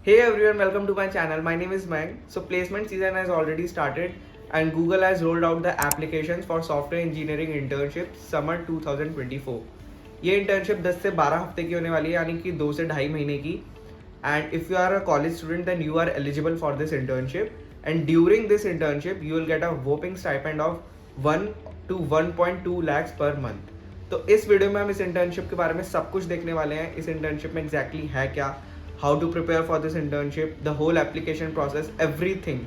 Hey everyone, welcome to my channel. My name is Mayank. So placement season has already started and Google has rolled out the applications for software engineering internship summer 2024. ये internship 10 से 12 हफ्ते की होने वाली है, यानी कि 2 से ढाई महीने की. And if you are a college student, then you are eligible for this internship. And during this internship, you will get a whopping stipend of 1 to 1.2 lakhs per month. तो इस वीडियो में हम इस इंटर्नशिप के बारे में सब कुछ देखने वाले हैं. इस इंटर्नशिप में एग्जैक्टली है क्या, how to prepare for this internship, the whole application process, everything.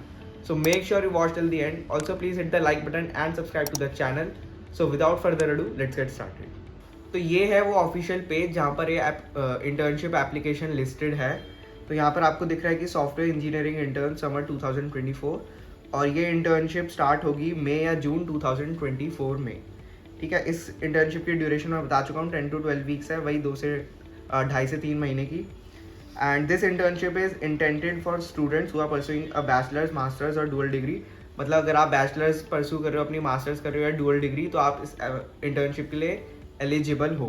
So make sure you watch till the end. Also please hit the like button and subscribe to the channel. So without further ado, let's get started. तो ये है वो official page जहाँ पर ये internship application listed है. तो यहाँ पर आपको दिख रहा है कि सॉफ्टवेयर इंजीनियरिंग इंटर्न समर 2024 और ये इंटर्नशिप स्टार्ट होगी मई या जून 2024 में. ठीक है, इस इंटर्नशिप की ड्यूरेशन मैं बता चुका हूँ, 10 to 12 वीक्स है, वही 2 से 3 महीने की. And this internship is intended for students who are pursuing a bachelor's, master's और dual degree. मतलब अगर आप बैचलर्स परस्यू कर रहे हो, अपनी मास्टर्स कर रहे हो या डुअल डिग्री, तो आप इस इंटर्नशिप के लिए एलिजिबल हो.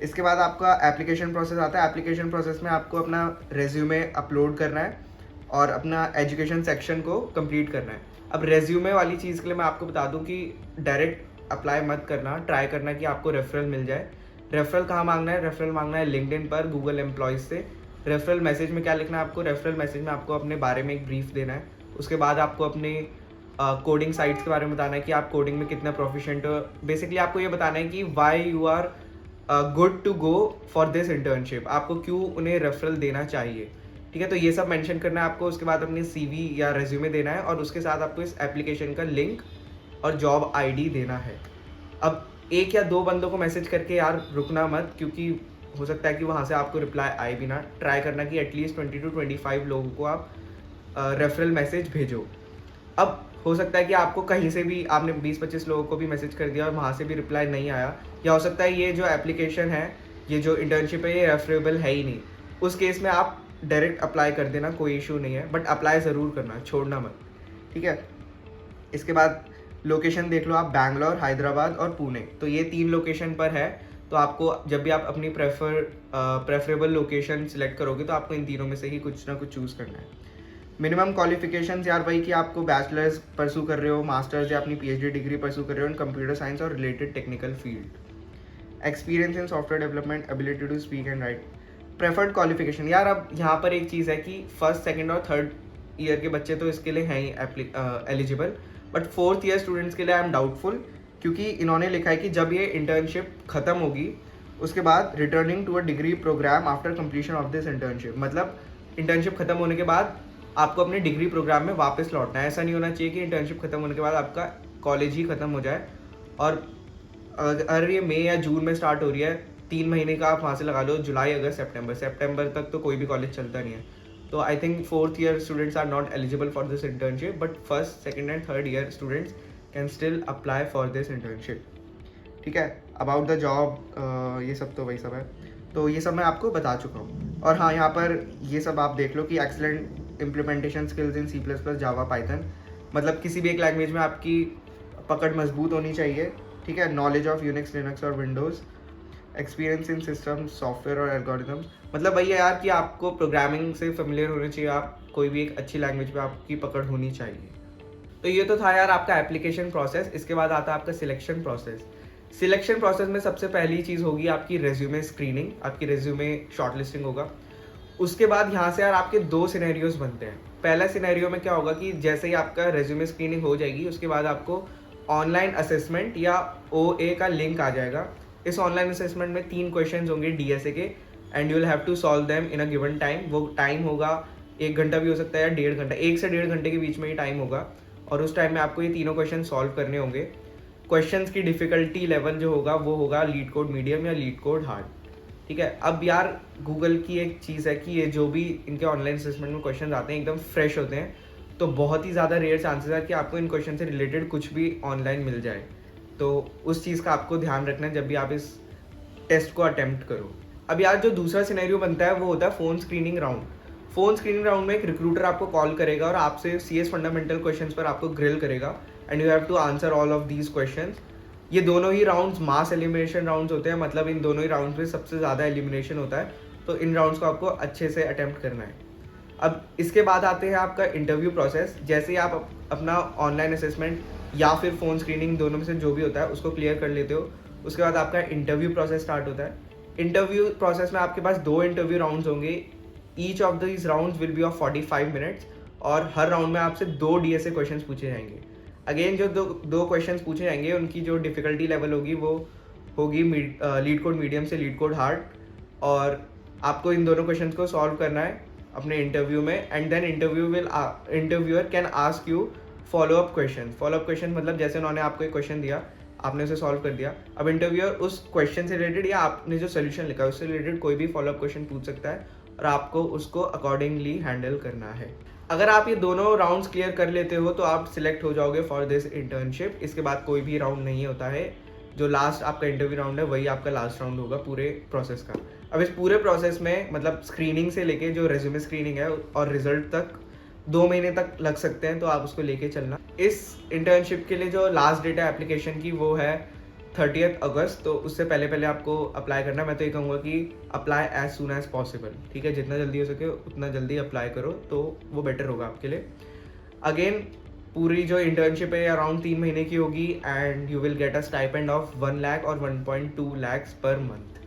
इसके बाद आपका एप्लीकेशन प्रोसेस आता है. एप्लीकेशन प्रोसेस में आपको अपना रेज्यूमे अपलोड करना है और अपना एजुकेशन सेक्शन को कंप्लीट करना है. अब रेज्यूमे वाली चीज़ के लिए मैं आपको बता दूं कि डायरेक्ट अप्लाई मत करना, ट्राई करना कि आपको रेफरल मिल जाए. रेफरल कहाँ मांगना है? रेफरल मांगना है लिंक्डइन पर, गूगल एम्प्लॉयज़ से. रेफरल मैसेज में क्या लिखना है आपको? रेफरल मैसेज में आपको अपने बारे में एक ब्रीफ देना है. उसके बाद आपको अपने कोडिंग साइट्स के बारे में बताना है कि आप कोडिंग में कितना प्रोफिशिएंट हो. बेसिकली आपको ये बताना है कि why you are good to go for this internship, आपको क्यों उन्हें रेफरल देना चाहिए. ठीक है, तो ये सब मेंशन करना है आपको. उसके बाद अपनी CV या रेज्यूमे देना है और उसके साथ आपको इस एप्लीकेशन का लिंक और जॉब ID देना है. अब एक या दो बंदों को मैसेज करके यार रुकना मत, क्योंकि हो सकता है कि वहाँ से आपको रिप्लाई आए भी ना. ट्राई करना कि एटलीस्ट 20 to 25 लोगों को आप रेफरल मैसेज भेजो. अब हो सकता है कि आपको कहीं से भी आपने 20-25 लोगों को भी मैसेज कर दिया और वहाँ से भी रिप्लाई नहीं आया, या हो सकता है ये जो एप्लीकेशन है, ये जो इंटर्नशिप है, ये रेफरेबल है ही नहीं. उस केस में आप डायरेक्ट अप्लाई कर देना, कोई इशू नहीं है, बट अप्लाई ज़रूर करना, छोड़ना मत. ठीक है, इसके बाद लोकेशन देख लो आप, बैंगलोर, हैदराबाद और पुणे. तो ये 3 लोकेशन पर है. तो आपको जब भी आप अपनी प्रेफरेबल लोकेशन सिलेक्ट करोगे तो आपको इन तीनों में से ही कुछ ना कुछ चूज़ करना है. मिनिमम क्वालिफिकेशंस यार भाई कि आपको बैचलर्स परसू कर रहे हो, मास्टर्स या अपनी PhD डिग्री परसू कर रहे हो इन कंप्यूटर साइंस और related technical field. Experience in software development, ability to speak and write. Preferred qualification यार, अब यहाँ पर एक चीज़ है कि फर्स्ट, सेकेंड और थर्ड ईयर के बच्चे तो इसके लिए हैं ही eligible, but fourth year students के लिए आई एम डाउटफुल, क्योंकि इन्होंने लिखा है कि जब ये इंटर्नशिप ख़त्म होगी उसके बाद returning to a degree program after completion of this internship. मतलब इंटर्नशिप ख़त्म होने के बाद आपको अपने डिग्री प्रोग्राम में वापस लौटना है. ऐसा नहीं होना चाहिए कि इंटर्नशिप ख़त्म होने के बाद आपका कॉलेज ही ख़त्म हो जाए. और अगर ये मई या जून में स्टार्ट हो रही है, 3 महीने का आप वहाँ से लगा लो, जुलाई, अगस्त, सितंबर तक तो कोई भी कॉलेज चलता नहीं है. तो I think fourth year students are not eligible for this internship, but first, second and third year students can still apply for this internship. ठीक है, अबाउट द जॉब ये सब तो वही सब है. तो ये सब मैं आपको बता चुका हूँ. और हाँ, यहाँ पर ये सब आप देख लो कि excellent implementation skills in C++, Java, Python. मतलब किसी भी एक लैंग्वेज में आपकी पकड़ मजबूत होनी चाहिए. ठीक है, नॉलेज ऑफ यूनिक्स, लिनक्स और Windows, experience in system, software और एल्गोरिथम्स. मतलब वही है यार कि आपको प्रोग्रामिंग से फेमिलियर होना चाहिए, आप कोई भी एक अच्छी लैंग्वेज पे आपकी पकड़ होनी चाहिए. तो ये तो था यार आपका एप्लीकेशन प्रोसेस. इसके बाद आता है आपका सिलेक्शन प्रोसेस. सिलेक्शन प्रोसेस में सबसे पहली चीज़ होगी आपकी रेज्यूमे स्क्रीनिंग, आपकी रेज्यूमे शॉर्टलिस्टिंग होगा. उसके बाद यहाँ से यार आपके 2 सिनेरियोज बनते हैं. पहला सिनेरियो में क्या होगा कि जैसे ही आपका रेज्यूमे स्क्रीनिंग हो जाएगी, उसके बाद आपको ऑनलाइन असेसमेंट या OA का लिंक आ जाएगा. इस ऑनलाइन असेसमेंट में 3 क्वेश्चन होंगे DSA के, and you will have to solve them in a given time. वो टाइम होगा 1 घंटा भी हो सकता है या 1.5 घंटा, 1 से 1.5 घंटे के बीच में ही टाइम होगा. और उस टाइम में आपको ये तीनों क्वेश्चन सॉल्व करने होंगे. क्वेश्चंस की डिफ़िकल्टी लेवल जो होगा वो होगा लीड कोड मीडियम या लीड कोड हार्ड. ठीक है, अब यार गूगल की एक चीज़ है कि ये जो भी इनके ऑनलाइन असेसमेंट में क्वेश्चन आते हैं एकदम फ्रेश होते हैं. तो बहुत ही ज़्यादा रेयर चांसेस है कि आपको इन क्वेश्चन से रिलेटेड कुछ भी ऑनलाइन मिल जाए. तो उस चीज़ का आपको ध्यान रखना है जब भी आप इस टेस्ट को अटेम्प्ट करो. अब यार जो दूसरा सिनेरियो बनता है वो होता है phone screening round. Phone screening round में एक रिक्रूटर आपको कॉल करेगा और आपसे CS फंडामेंटल क्वेश्चंस पर आपको ग्रिल करेगा, and you have to answer all of these questions. ये दोनों ही राउंड्स मास एलिमिनेशन राउंड्स होते हैं, मतलब इन दोनों ही राउंड्स में सबसे ज़्यादा एलिमिनेशन होता है. तो इन राउंड्स को आपको अच्छे से अटेम्प्ट करना है. अब इसके बाद आते हैं आपका इंटरव्यू प्रोसेस। जैसे ही आप अपना ऑनलाइन असेसमेंट या फिर फ़ोन स्क्रीनिंग, दोनों में से जो भी होता है, उसको क्लियर कर लेते हो, उसके बाद आपका इंटरव्यू प्रोसेस स्टार्ट होता है। इंटरव्यू प्रोसेस में आपके पास 2 इंटरव्यू राउंड्स होंगे। Each of these rounds will be of 45 minutes, और हर राउंड में आपसे 2 डीएसए क्वेश्चंस पूछे जाएंगे। अगेन जो दो क्वेश्चंस पूछे जाएंगे, उनकी जो डिफ़िकल्टी लेवल होगी वो होगी लीड कोड मीडियम से लीड कोड हार्ड, और आपको इन दोनों क्वेश्चंस को सॉल्व करना है अपने इंटरव्यू में। And then interviewer can ask you follow up question मतलब जैसे उन्होंने आपको एक क्वेश्चन दिया, आपने उसे सॉल्व कर दिया, अब इंटरव्यूअर उस क्वेश्चन से रिलेटेड या आपने जो सोल्यूशन लिखा है उससे रिलेटेड कोई भी फॉलो अप क्वेश्चन पूछ सकता है, और आपको उसको अकॉर्डिंगली हैंडल करना है। अगर आप ये दोनों राउंड्स क्लियर कर लेते हो तो आप सिलेक्ट हो जाओगे फॉर दिस इंटर्नशिप। इसके बाद कोई भी राउंड नहीं होता है। जो लास्ट आपका इंटरव्यू राउंड है वही आपका लास्ट राउंड होगा पूरे प्रोसेस का। अब इस पूरे प्रोसेस में मतलब स्क्रीनिंग से लेके जो रेज्यूमे स्क्रीनिंग है और रिजल्ट तक 2 महीने तक लग सकते हैं, तो आप उसको लेके चलना। इस इंटर्नशिप के लिए जो लास्ट डेट है एप्लीकेशन की वो है 30 अगस्त, तो उससे पहले आपको अप्लाई करना। मैं तो ये कहूँगा कि apply as soon as possible, ठीक है, जितना जल्दी हो सके उतना जल्दी अप्लाई करो, तो वो बेटर होगा आपके लिए। अगेन पूरी जो इंटर्नशिप है अराउंड 3 महीने की होगी, and you will get a stipend of 1 lakh और 1.2 लाख पर मंथ।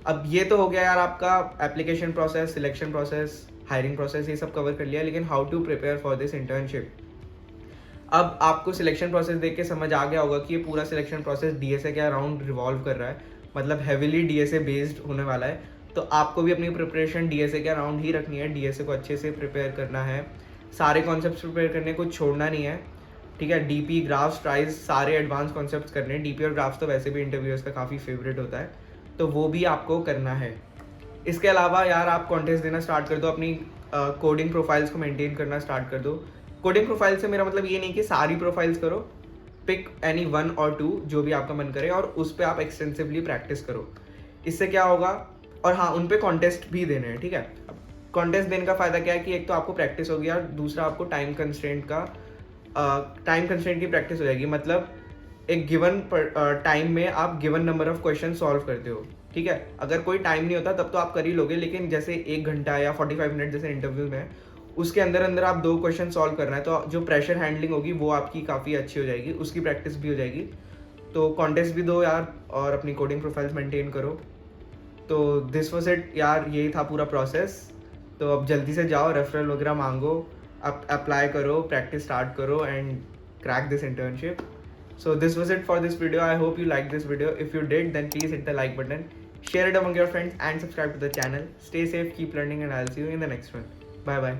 अब ये तो हो गया यार आपका application process, selection process, hiring process, ये सब कवर कर लिया। लेकिन how to prepare for this internship. अब आपको सिलेक्शन प्रोसेस देख के समझ आ गया होगा कि ये पूरा सिलेक्शन प्रोसेस डीएसए के अराउंड रिवॉल्व कर रहा है, मतलब हैविली डीएसए बेस्ड होने वाला है। तो आपको भी अपनी प्रिपरेशन डीएसए के अराउंड ही रखनी है, डीएसए को अच्छे से प्रिपेयर करना है, सारे कॉन्सेप्ट्स प्रिपेयर करने को छोड़ना नहीं है, ठीक है। डीपी, ग्राफ्स, ट्राइज, सारे एडवांस कॉन्सेप्ट्स करने हैं। डीपी और ग्राफ्स तो वैसे भी इंटरव्यूअर्स का काफ़ी फेवरेट होता है, तो वो भी आपको करना है। इसके अलावा यार आप कॉन्टेस्ट देना स्टार्ट कर दो, अपनी कोडिंग प्रोफाइल्स को मेंटेन करना स्टार्ट कर दो। कोडिंग प्रोफाइल से मेरा मतलब ये नहीं कि सारी प्रोफाइल्स करो, पिक एनी 1 और 2 जो भी आपका मन करे, और उस पर आप एक्सटेंसिवली प्रैक्टिस करो। इससे क्या होगा, और हाँ, उन पे कॉन्टेस्ट भी देने हैं, ठीक है। अब कॉन्टेस्ट देने का फ़ायदा क्या है कि एक तो आपको प्रैक्टिस होगी, और दूसरा आपको टाइम कंस्ट्रेंट की प्रैक्टिस हो जाएगी। मतलब एक गिवन टाइम में आप given number of question solve करते हो, ठीक है। अगर कोई टाइम नहीं होता तब तो आप कर ही लोगे, लेकिन जैसे 1 घंटा या 45 मिनट जैसे इंटरव्यू में, उसके अंदर अंदर आप 2 क्वेश्चन सॉल्व करना है, तो जो प्रेशर हैंडलिंग होगी वो आपकी काफ़ी अच्छी हो जाएगी, उसकी प्रैक्टिस भी हो जाएगी। तो कॉन्टेस्ट भी दो यार, और अपनी कोडिंग प्रोफाइल्स मेंटेन करो। तो दिस वाज इट यार, यही था पूरा प्रोसेस। तो अब जल्दी से जाओ, रेफरल वगैरह मांगो, आप अप्लाई करो, प्रैक्टिस स्टार्ट करो, and crack this internship. So this was it for this video. I hope you liked this video. If you did, then please hit the like button, share it among your friends, and subscribe to the channel. Stay safe, keep learning, and I'll see you in the next one. Bye bye.